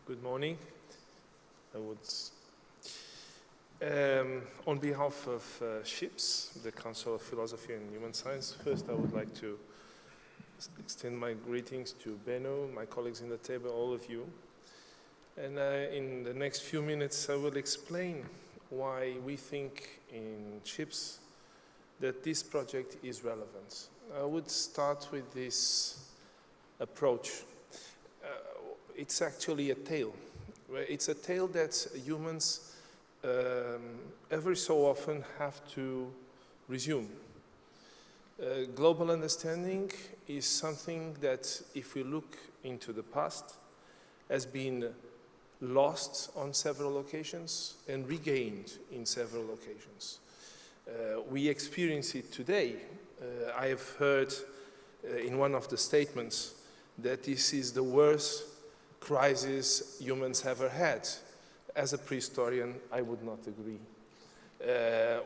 Good morning. I would, on behalf of CIPSH, the Council of Philosophy and Human Science, first I would like to extend my greetings to Benno, my colleagues in the table, all of you. And in the next few minutes, I will explain why we think in CIPSH that this project is relevant. I would start with this approach. It's actually a tale. It's a tale that humans every so often have to resume. Global understanding is something that, if we look into the past, has been lost on several occasions and regained in several occasions. We experience it today. I have heard in one of the statements that this is the worst crisis humans ever had. As a prehistorian, I would not agree.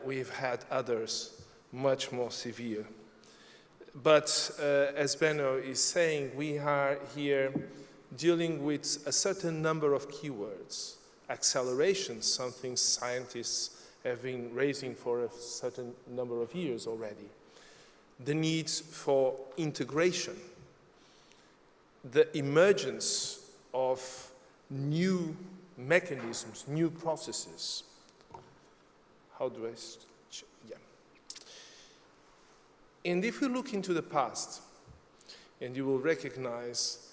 We've had others much more severe. But as Benno is saying, we are here dealing with a certain number of keywords. Acceleration, something scientists have been raising for a certain number of years already. The need for integration, the emergence of new mechanisms, new processes. How do I, yeah. And if we look into the past, and you will recognize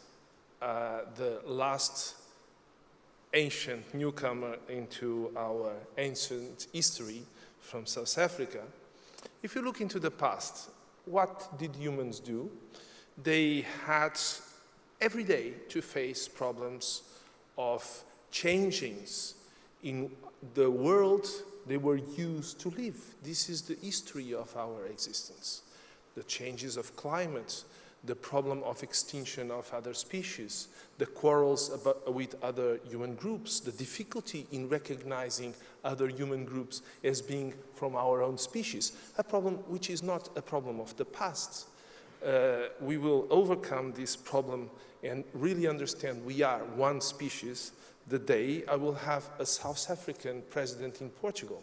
the last ancient newcomer into our ancient history from South Africa, if you look into the past, what did humans do? They had every day to face problems of changings in the world they were used to live. This is the history of our existence. The changes of climate, the problem of extinction of other species, the quarrels with other human groups, the difficulty in recognizing other human groups as being from our own species, a problem which is not a problem of the past. We will overcome this problem and really understand we are one species the day I will have a South African president in Portugal.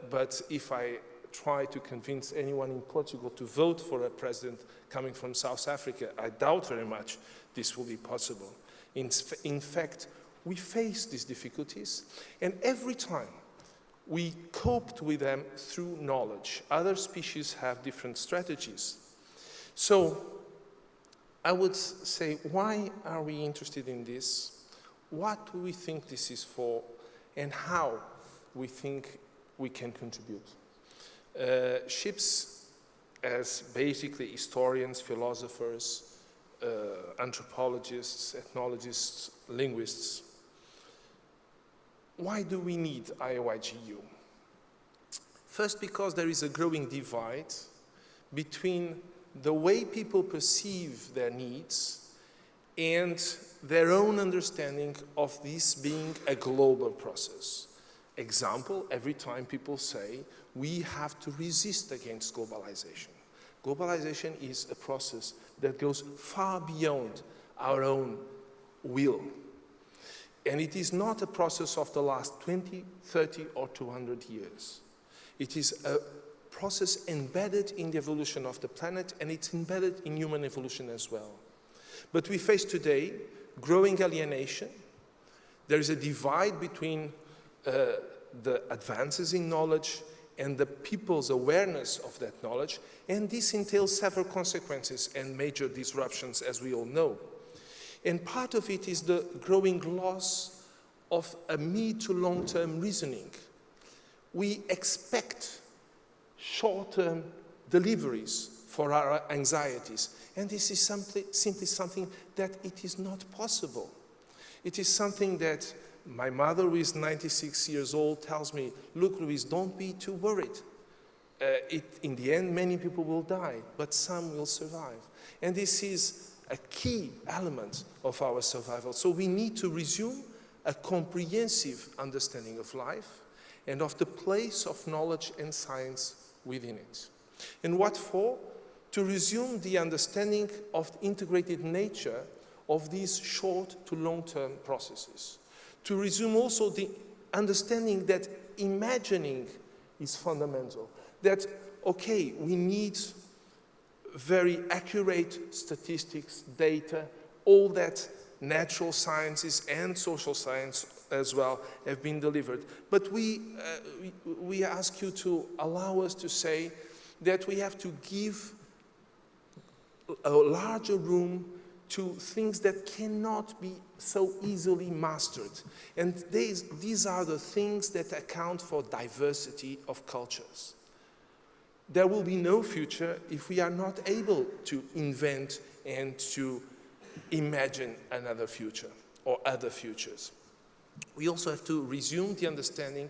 But if I try to convince anyone in Portugal to vote for a president coming from South Africa, I doubt very much this will be possible. In fact, we face these difficulties, and every time we coped with them through knowledge. Other species have different strategies. So I would say, why are we interested in this? What do we think this is for? And how we think we can contribute? CIPSH, as basically historians, philosophers, anthropologists, ethnologists, linguists, why do we need IYGU? First, because there is a growing divide between the way people perceive their needs and their own understanding of this being a global process. Example, every time people say, we have to resist against globalization. Globalization is a process that goes far beyond our own will. And it is not a process of the last 20, 30, or 200 years. It is a process embedded in the evolution of the planet, and it's embedded in human evolution as well. But we face today growing alienation. There is a divide between the advances in knowledge and the people's awareness of that knowledge, and this entails several consequences and major disruptions, as we all know. And part of it is the growing loss of a mid to long-term reasoning. We expect short-term deliveries for our anxieties, and this is simply something that it is not possible. It is something that my mother, who is 96 years old, tells me, look, Luiz, don't be too worried. In the end, many people will die, but some will survive. And this is a key element of our survival. So we need to resume a comprehensive understanding of life and of the place of knowledge and science within it. And what for? To resume the understanding of the integrated nature of these short to long-term processes. To resume also the understanding that imagining is fundamental. That, okay, we need very accurate statistics, data, all that natural sciences and social science as well have been delivered. But we ask you to allow us to say that we have to give a larger room to things that cannot be so easily mastered. And these are the things that account for diversity of cultures. There will be no future if we are not able to invent and to imagine another future or other futures. We also have to resume the understanding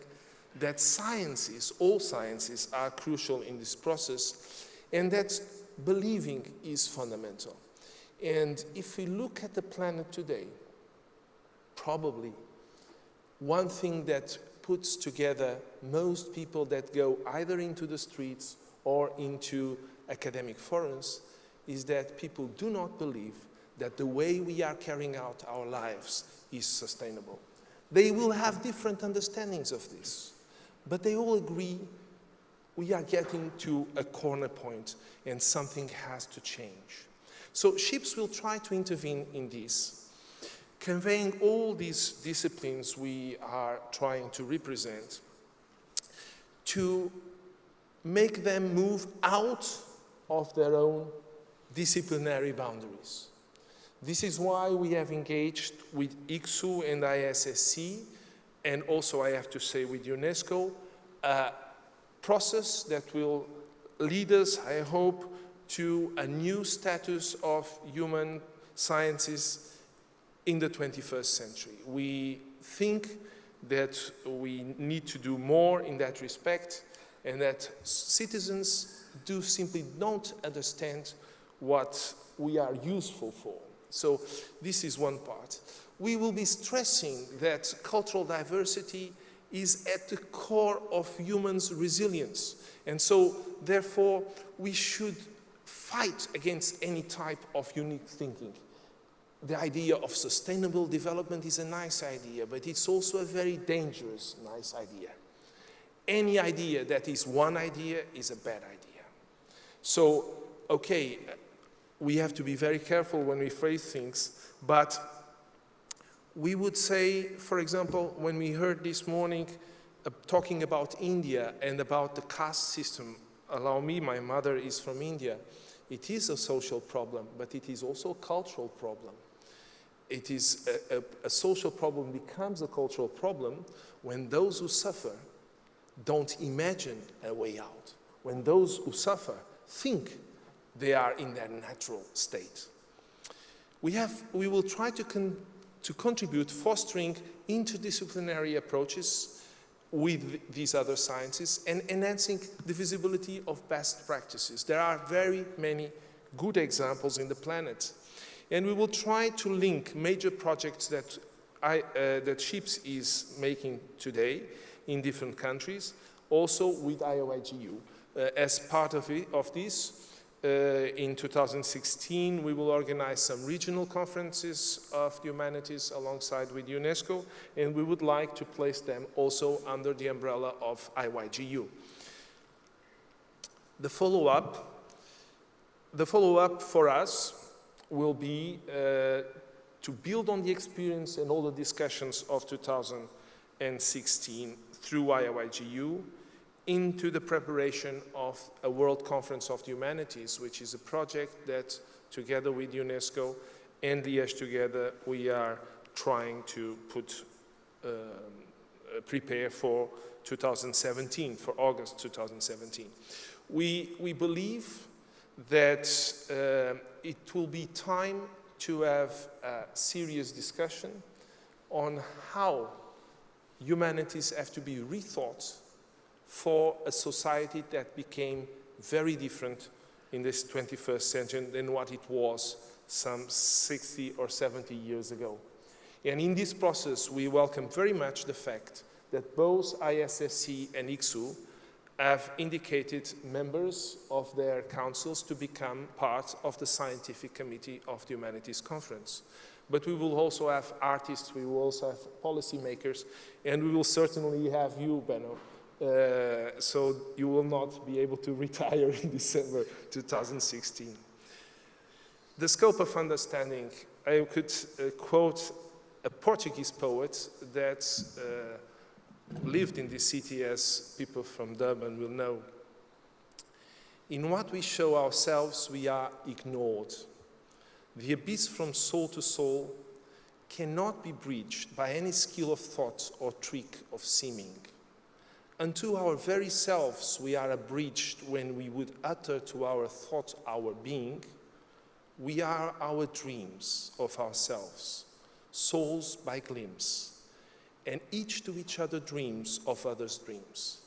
that sciences, all sciences, are crucial in this process, and that believing is fundamental. And if we look at the planet today, probably one thing that puts together most people that go either into the streets or into academic forums is that people do not believe that the way we are carrying out our lives is sustainable. They will have different understandings of this, but they all agree we are getting to a corner point and something has to change. So CIPSH will try to intervene in this, conveying all these disciplines we are trying to represent, to make them move out of their own disciplinary boundaries. This is why we have engaged with ICSU and ISSC, and also I have to say with UNESCO, a process that will lead us, I hope, to a new status of human sciences in the 21st century. We think that we need to do more in that respect, and that citizens do simply don't understand what we are useful for. So this is one part. We will be stressing that cultural diversity is at the core of humans' resilience. And so, therefore, we should fight against any type of unique thinking. The idea of sustainable development is a nice idea, but it's also a very dangerous, nice idea. Any idea that is one idea is a bad idea. So, okay, we have to be very careful when we phrase things, but we would say, for example, when we heard this morning talking about India and about the caste system, allow me, my mother is from India, it is a social problem, but it is also a cultural problem. It is a social problem becomes a cultural problem when those who suffer don't imagine a way out, when those who suffer think they are in their natural state. We will try to contribute fostering interdisciplinary approaches with these other sciences and enhancing the visibility of best practices. There are very many good examples in the planet. And we will try to link major projects that CIPSH is making today in different countries, also with IYGU. As part of this, in 2016, we will organize some regional conferences of the humanities alongside with UNESCO, and we would like to place them also under the umbrella of IYGU. The follow-up for us will be to build on the experience and all the discussions of 2016 through IYGU into the preparation of a World Conference of the Humanities, which is a project that, together with UNESCO and Liège together, we are trying to prepare for 2017, for August 2017. We believe that it will be time to have a serious discussion on how humanities have to be rethought for a society that became very different in this 21st century than what it was some 60 or 70 years ago. And in this process, we welcome very much the fact that both ISSC and ICSU have indicated members of their councils to become part of the scientific committee of the Humanities Conference. but we will also have artists, we will also have policymakers, and we will certainly have you, Benno. So you will not be able to retire in December 2016. The scope of understanding, I could quote a Portuguese poet that lived in this city, as people from Durban will know. In what we show ourselves, we are ignored. The abyss from soul to soul cannot be breached by any skill of thought or trick of seeming. Unto our very selves we are abreached when we would utter to our thought our being. We are our dreams of ourselves, souls by glimpse, and each to each other dreams of others' dreams.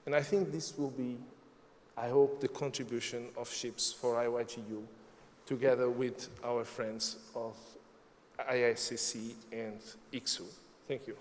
And I think this will be, I hope, the contribution of SHIPS for IYGU, together with our friends of ISSC and ICSU. Thank you.